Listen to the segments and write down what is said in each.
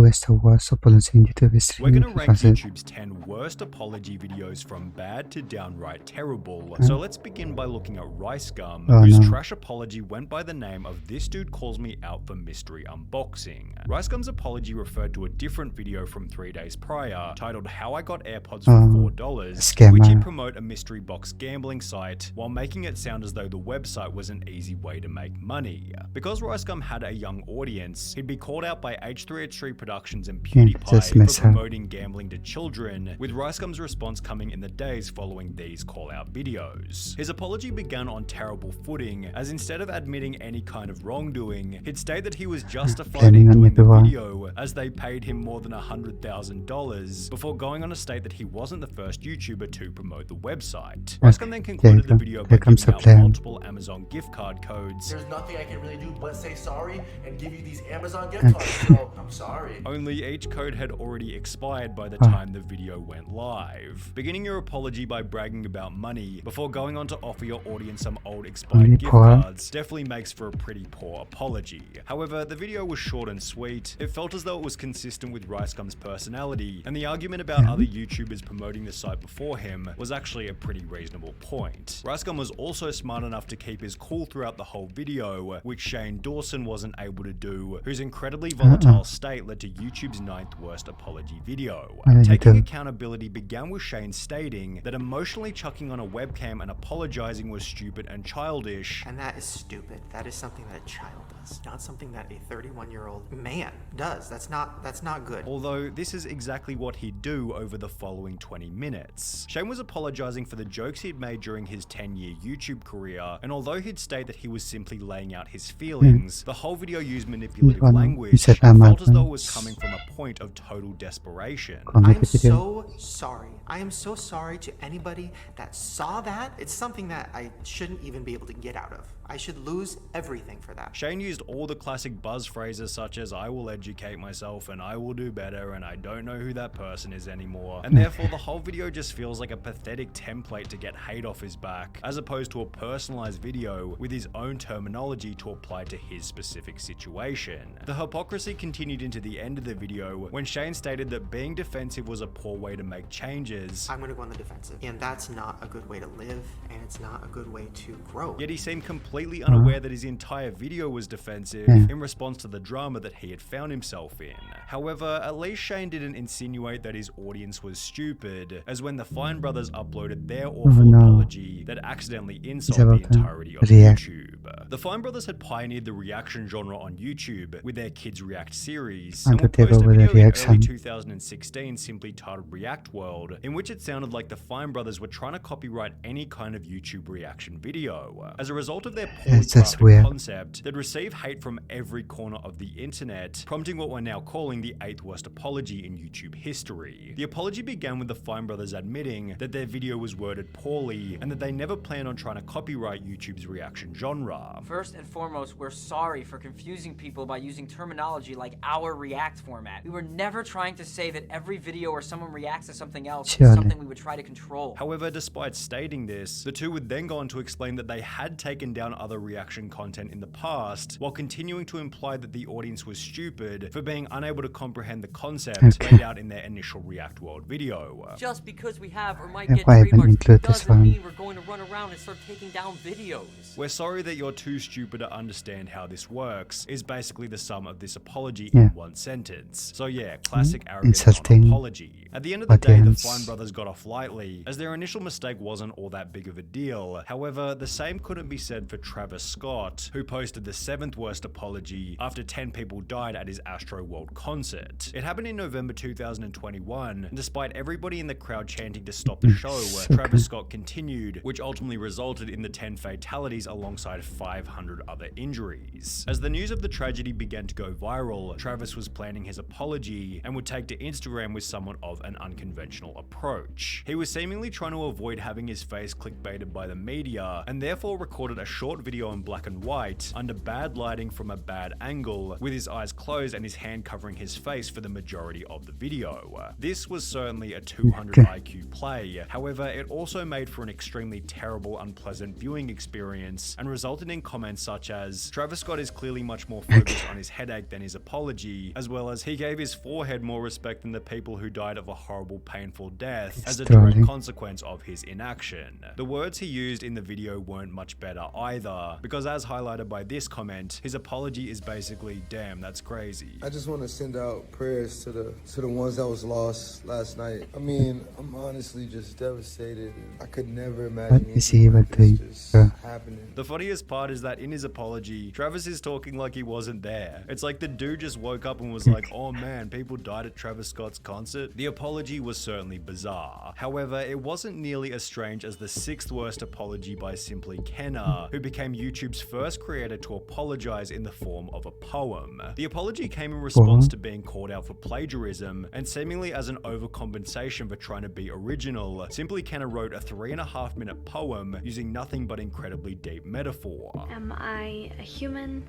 West was apology in YouTube history. We're going to rank YouTube's 10 worst apology videos from bad to downright terrible. So let's begin by looking at RiceGum, whose trash apology went by the name of "This Dude Calls Me Out for Mystery Unboxing." RiceGum's apology referred to a different video from 3 days prior, titled "How I Got AirPods for $4, in which he'd promote a mystery box gambling site, while making it sound as though the website was an easy way to make money. Because RiceGum had a young audience, he'd be called out by H3H3 Productions and PewDiePie for promoting gambling to children, with RiceGum's response coming in the days following these call-out videos. His apology began on terrible footing, as instead of admitting any kind of wrongdoing, he'd state that he was justified in doing the video as they paid him more than $100,000, before going on to state that he wasn't the first YouTuber to promote the website. RiceGum then concluded the video by giving out multiple Amazon gift card codes. There's nothing I can really do but say sorry and give you these Amazon gift cards, so I'm sorry. Only each code had already expired by the time the video went live. Beginning your apology by bragging about money before going on to offer your audience some old expired gift cards definitely makes for a pretty poor apology. However, the video was short and sweet. It felt as though it was consistent with RiceGum's personality, and the argument about other YouTubers promoting the site before him was actually a pretty reasonable point. RiceGum was also smart enough to keep his cool throughout the whole video, which Dawson wasn't able to do, whose incredibly volatile state led to YouTube's 9th worst apology video. Taking accountability began with Shane stating that emotionally chucking on a webcam and apologizing was stupid and childish. And that is stupid. That is something that a child does, not something that a 31-year-old man does. That's not good. Although this is exactly what he'd do over the following 20 minutes. Shane was apologizing for the jokes he'd made during his 10-year YouTube career, and although he'd state that he was simply laying out his feelings, the whole video used manipulative language and felt as though it was coming from a point of total desperation. I'm so sorry. I am so sorry to anybody that saw that. It's something that I shouldn't even be able to get out of. I should lose everything for that. Shane used all the classic buzz phrases such as "I will educate myself" and "I will do better" and "I don't know who that person is anymore," and therefore the whole video just feels like a pathetic template to get hate off his back, as opposed to a personalized video with his own terminology to apply to his specific situation. The hypocrisy continued into the end of the video when Shane stated that being defensive was a poor way to make changes. I'm gonna go on the defensive, and that's not a good way to live, and it's not a good way to grow. Yet he seemed completely unaware that his entire video was defensive in response to the drama that he had found himself in. However, at least Shane didn't insinuate that his audience was stupid, as when the Fine brothers uploaded their awful apology that accidentally insulted the entirety of YouTube. The Fine brothers had pioneered the reaction genre on YouTube with their Kids React series, and would post a video in early 2016 simply titled React World, in which it sounded like the Fine brothers were trying to copyright any kind of YouTube reaction video. As a result of their poorly crafted concept, they'd receive hate from every corner of the internet, prompting what we're now calling the 8th worst apology in YouTube history. The apology began with the Fine brothers admitting that their video was worded poorly and that they never planned on trying to copyright YouTube's reaction genre. First and foremost, we're sorry for confusing people by using terminology like our React format. We were never trying to say that every video where someone reacts to something else is something we would try to control. However, despite stating this, the two would then go on to explain that they had taken down other reaction content in the past, while continuing to imply that the audience was stupid for being unable to comprehend the concept laid out in their initial React World video. Just because we have or might get trademarks doesn't mean we're going to run around and start taking down videos. We're sorry that you're too stupid to understand how this works, is basically the sum of this apology in one sentence. So yeah, classic arrogant apology. At the end of the day, the Fine brothers got off lightly, as their initial mistake wasn't all that big of a deal. However, the same couldn't be said for Travis Scott, who posted the 7th worst apology after 10 people died at his Astro World concert. It happened in November 2021, and despite everybody in the crowd chanting to stop the show, Travis Scott continued, which ultimately resulted in the 10 fatalities alongside 500 other injuries. As the news of the tragedy began to go viral, Travis was planning his apology and would take to Instagram with somewhat of an unconventional approach. He was seemingly trying to avoid having his face clickbaited by the media, and therefore recorded a short short video in black and white, under bad lighting from a bad angle, with his eyes closed and his hand covering his face for the majority of the video. This was certainly a 200 IQ play, however it also made for an extremely terrible, unpleasant viewing experience and resulted in comments such as, Travis Scott is clearly much more focused on his headache than his apology, as well as he gave his forehead more respect than the people who died of a horrible, painful death as a direct consequence of his inaction. The words he used in the video weren't much better either, because as highlighted by this comment, his apology is basically, damn, that's crazy. I just want to send out prayers to the ones that was lost last night. I mean, I'm honestly just devastated. I could never imagine What is he even doing, bro? happening. The funniest part is that in his apology, Travis is talking like he wasn't there. It's like the dude just woke up and was like, oh man, people died at Travis Scott's concert. The apology was certainly bizarre. However, it wasn't nearly as strange as the 6th worst apology by Simply Kenna, who became YouTube's first creator to apologize in the form of a poem. The apology came in response to being called out for plagiarism, and seemingly as an overcompensation for trying to be original, Simply Kenna wrote a 3.5-minute poem using nothing but incredibly deep metaphor. Am I a human?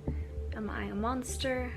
Am I a monster?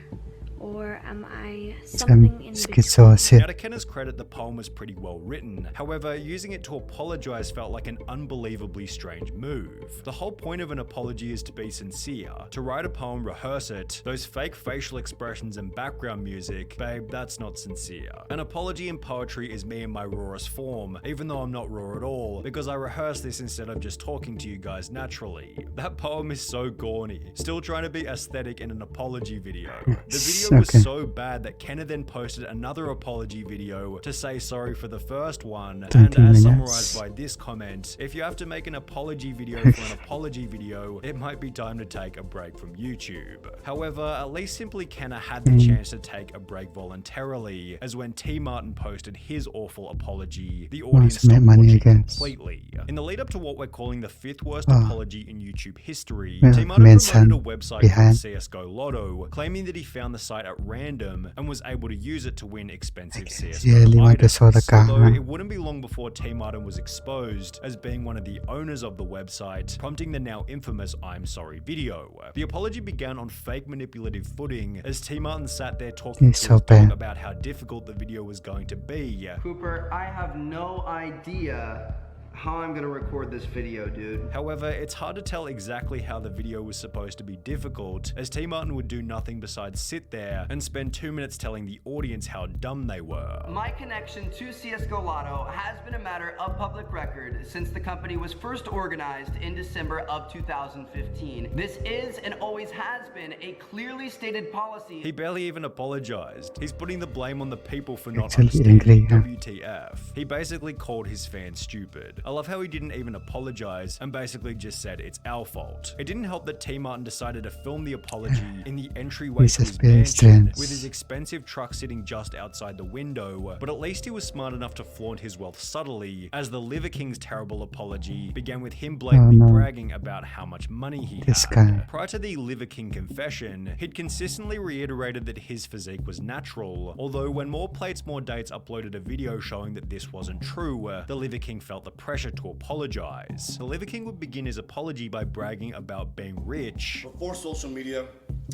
Or am I something in between? Now, to Kenna's credit, the poem was pretty well written. However, using it to apologize felt like an unbelievably strange move. The whole point of an apology is to be sincere. To write a poem, rehearse it. Those fake facial expressions and background music, babe, that's not sincere. An apology in poetry is me in my rawest form, even though I'm not raw at all, because I rehearse this instead of just talking to you guys naturally. That poem is so corny. Still trying to be aesthetic in an apology video. The video was so bad that Kenna then posted another apology video to say sorry for the first one, and as summarized by this comment, if you have to make an apology video for an apology video, it might be time to take a break from YouTube. However, at least Simply Kenna had the chance to take a break voluntarily, as when T Martin posted his awful apology, the audience stopped watching completely. In the lead up to what we're calling the 5th worst apology in YouTube history, T Martin promoted a website called CSGO Lotto, claiming that he found the site at random and was able to use it to win expensive CSGO items. Although it wouldn't be long before T Martin was exposed as being one of the owners of the website, prompting the now infamous I'm sorry video. The apology began on fake manipulative footing as T Martin sat there talking to his dog about how difficult the video was going to be. Cooper, I have no idea how I'm gonna record this video, dude. However, it's hard to tell exactly how the video was supposed to be difficult, as T Martin would do nothing besides sit there and spend 2 minutes telling the audience how dumb they were. My connection to CSGO Lotto has been a matter of public record since the company was first organized in December of 2015. This is and always has been a clearly stated policy. He barely even apologized. He's putting the blame on the people for not understanding WTF. He basically called his fans stupid. I love how he didn't even apologize and basically just said it's our fault. It didn't help that T Martin decided to film the apology in the entryway to his mansion with his expensive truck sitting just outside the window, but at least he was smart enough to flaunt his wealth subtly, as the Liver King's terrible apology began with him blatantly bragging about how much money he had. Prior to the Liver King confession, he'd consistently reiterated that his physique was natural, although when More Plates More Dates uploaded a video showing that this wasn't true, the Liver King felt the pressure to apologize. The Liver King would begin his apology by bragging about being rich. Before social media,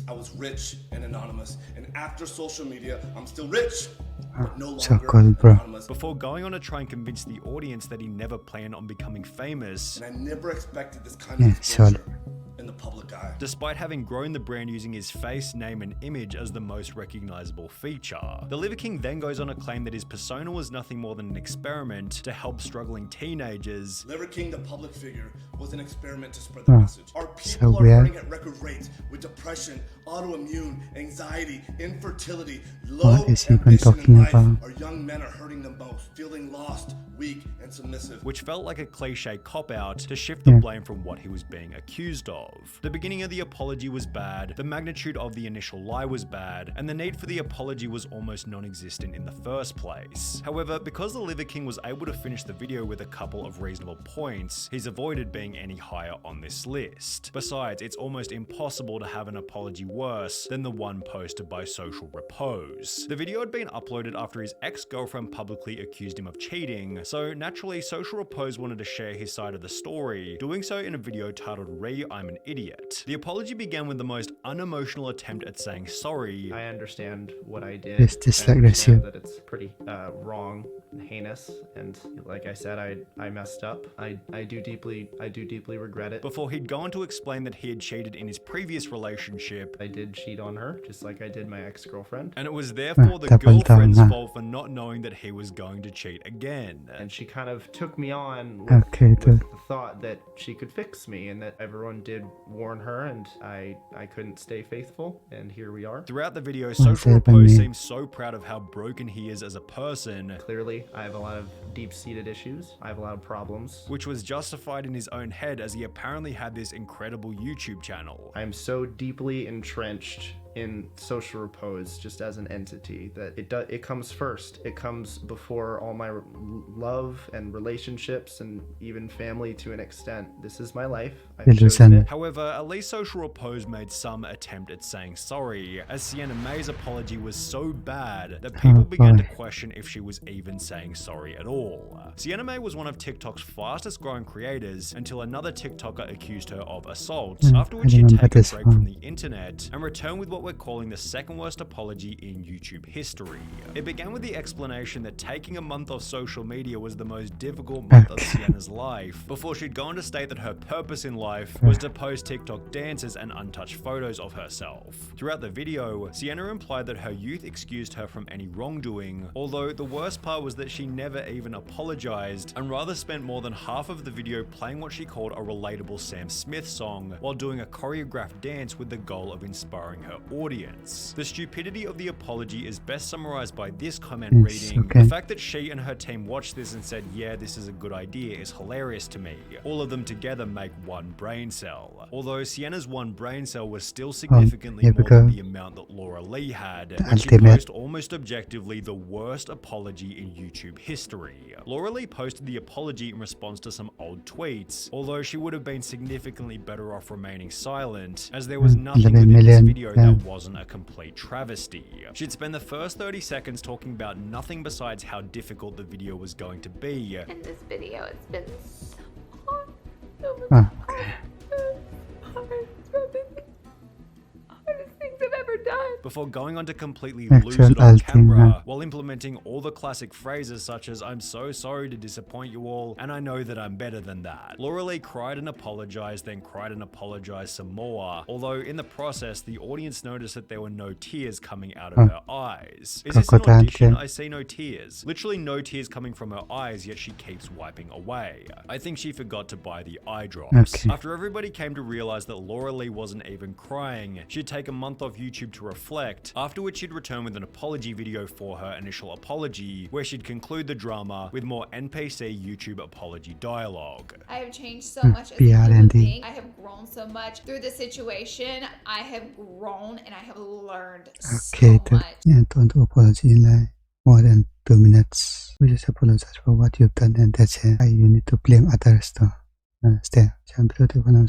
I was rich and anonymous, and after social media, I'm still rich, but no longer anonymous. Before going on to try and convince the audience that he never planned on becoming famous. And I never expected this kind of exposure in the public eye. Despite having grown the brand using his face, name, and image as the most recognizable feature. The Liver King then goes on to claim that his persona was nothing more than an experiment to help struggling teenagers. Liver King, the public figure, was an experiment to spread the message. Our people are hurting at record rates with depression, autoimmune, anxiety, infertility, low ambition in life. Our young men are hurting the most, feeling lost, weak, and submissive. Which felt like a cliche cop-out to shift the blame from what he was being accused of. The beginning of the apology was bad, the magnitude of the initial lie was bad, and the need for the apology was almost non-existent in the first place. However, because the Liver King was able to finish the video with a couple of reasonable points, he's avoided being any higher on this list. Besides, it's almost impossible to have an apology worse than the one posted by Social Repose. The video had been uploaded after his ex-girlfriend publicly accused him of cheating, so naturally Eventually, Social Repose wanted to share his side of the story, doing so in a video titled I'm an Idiot. The apology began with the most unemotional attempt at saying sorry. I understand what I did. Is this I understand aggressive? that it's pretty wrong and heinous, and like I said, I messed up. I do deeply regret it. Before he'd go on to explain that he had cheated in his previous relationship. I did cheat on her, just like I did my ex-girlfriend. And it was therefore the double down, girlfriend's huh? fault for not knowing that he was going to cheat again. And she kind of took me on Okay, with good. the thought that she could fix me, and that everyone did warn her, and I couldn't stay faithful, and here we are. Throughout the video, Social say by Repose me. seems so proud of how broken he is as a person, Clearly, I have a lot of deep-seated issues. I have a lot of problems. which was justified in his own head as he apparently had this incredible YouTube channel. I am so deeply entrenched in Social Repose just as an entity that it comes first. It comes before all my love and relationships and even family to an extent. This is my life. I've chosen it. However, at least Social Repose made some attempt at saying sorry, as Sienna May's apology was so bad that people began to question if she was even saying sorry at all. Sienna May was one of TikTok's fastest growing creators until another TikToker accused her of assault, after which she'd take a break from the internet and returned with what we're calling the second worst apology in YouTube history. It began with the explanation that taking a month off social media was the most difficult month of Sienna's life, before she'd gone to state that her purpose in life was to post TikTok dances and untouched photos of herself. Throughout the video, Sienna implied that her youth excused her from any wrongdoing, although the worst part was that she never even apologized and rather spent more than half of the video playing what she called a relatable Sam Smith song while doing a choreographed dance with the goal of inspiring her audience. The stupidity of the apology is best summarized by this comment reading: the fact that she and her team watched this and said, yeah, this is a good idea, is hilarious to me. All of them together make one brain cell. Although Sienna's one brain cell was still significantly more than the amount that Laura Lee had, when she posted almost objectively the worst apology in YouTube history. Laura Lee posted the apology in response to some old tweets, although she would have been significantly better off remaining silent, as there was nothing within this video that wasn't a complete travesty. She'd spend the first 30 seconds talking about nothing besides how difficult the video was going to be. In this video, it's been so hard. It's probably the hardest things I've ever done. Before going on to completely lose it on camera, while implementing all the classic phrases such as "I'm so sorry to disappoint you all, and I know that I'm better than that." Laura Lee cried and apologized, then cried and apologized some more, although in the process the audience noticed that there were no tears coming out of her eyes. Is this an audition? I see no tears. Literally no tears coming from her eyes, yet she keeps wiping away. I think she forgot to buy the eye drops. After everybody came to realize that Laura Lee wasn't even crying, she'd take a month off YouTube to reflect, after which she'd return with an apology video for her initial apology, where she'd conclude the drama with more NPC YouTube apology dialogue. I have changed so much as a human being. I have grown so much through the situation. I have grown and I have learned so much. Yeah, don't apology in like more than 2 minutes. We just apologize for what you've done, and that's it. You need to blame others though. Understand? 자, video 되고 나면